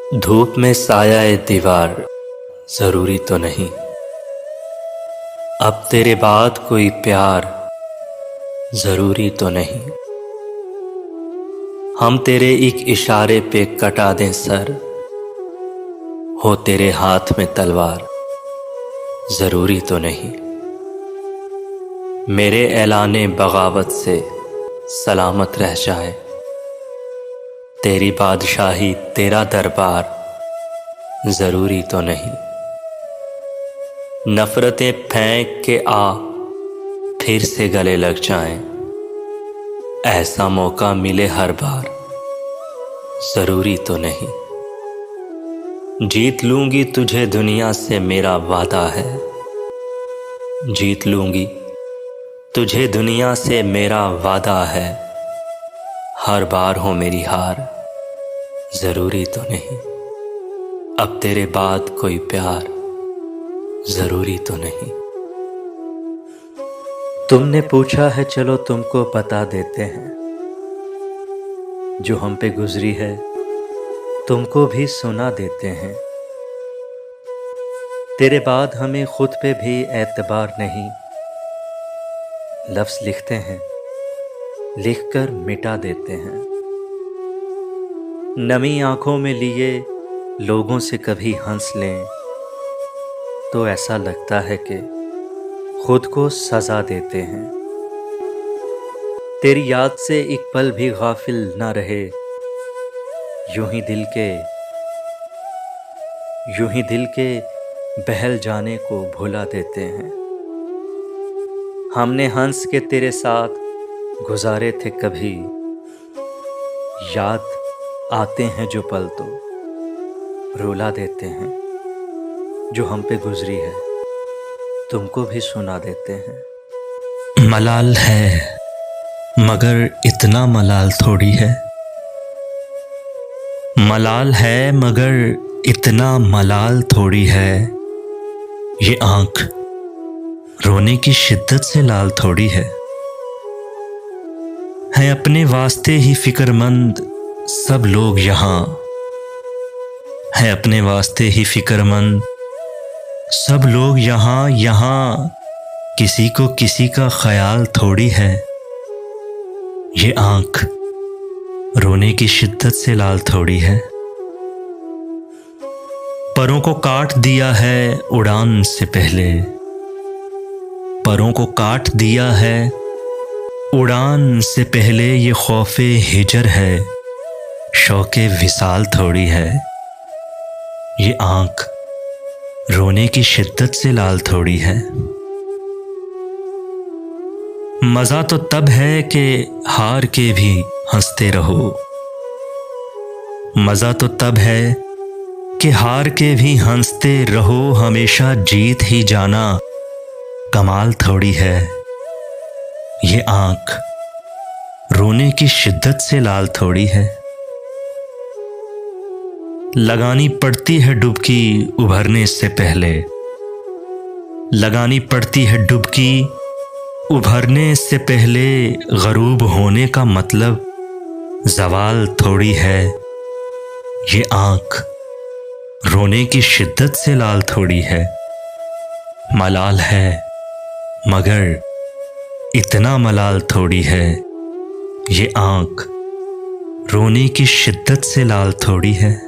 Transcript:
धूप में साया ए दीवार जरूरी तो नहीं। अब तेरे बाद कोई प्यार जरूरी तो नहीं। हम तेरे एक इशारे पे कटा दें सर, हो तेरे हाथ में तलवार जरूरी तो नहीं। मेरे ऐलाने बगावत से सलामत रह जाए, तेरी बादशाही तेरा दरबार जरूरी तो नहीं। नफरतें फेंक के आ फिर से गले लग जाएं, ऐसा मौका मिले हर बार जरूरी तो नहीं। जीत लूंगी तुझे दुनिया से मेरा वादा है, जीत लूंगी तुझे दुनिया से मेरा वादा है। हर बार हो मेरी हार जरूरी तो नहीं। अब तेरे बाद कोई प्यार जरूरी तो नहीं। तुमने पूछा है चलो तुमको बता देते हैं, जो हम पे गुजरी है तुमको भी सुना देते हैं। तेरे बाद हमें खुद पे भी एतबार नहीं, लफ्ज़ लिखते हैं लिखकर मिटा देते हैं। नमी आंखों में लिए लोगों से कभी हंस लें तो ऐसा लगता है कि खुद को सजा देते हैं। तेरी याद से एक पल भी गाफिल ना रहे, यूं ही दिल के बहल जाने को भुला देते हैं। हमने हंस के तेरे साथ गुजारे थे कभी, याद आते हैं जो पल तो रुला देते हैं। जो हम पे गुजरी है तुमको भी सुना देते हैं। मलाल है मगर इतना मलाल थोड़ी है, मलाल है मगर इतना मलाल थोड़ी है। ये आंख रोने की शिद्दत से लाल थोड़ी है अपने वास्ते ही फिक्रमंद सब लोग यहाँ, है अपने वास्ते ही फिक्रमंद सब लोग यहाँ। यहाँ किसी को किसी का ख्याल थोड़ी है। ये आंख रोने की शिद्दत से लाल थोड़ी है। परों को काट दिया है उड़ान से पहले, परों को काट दिया है उड़ान से पहले। ये खौफे हिजर है, शौके विसाल थोड़ी है। ये आंख रोने की शिद्दत से लाल थोड़ी है। मजा तो तब है कि हार के भी हंसते रहो, मजा तो तब है कि हार के भी हंसते रहो। हमेशा जीत ही जाना कमाल थोड़ी है। ये आंख रोने की शिद्दत से लाल थोड़ी है। लगानी पड़ती है डुबकी उभरने से पहले, लगानी पड़ती है डुबकी उभरने से पहले। गरूब होने का मतलब ज़वाल थोड़ी है। ये आंख रोने की शिद्दत से लाल थोड़ी है। मलाल है मगर इतना मलाल थोड़ी है। ये आंख रोने की शिद्दत से लाल थोड़ी है।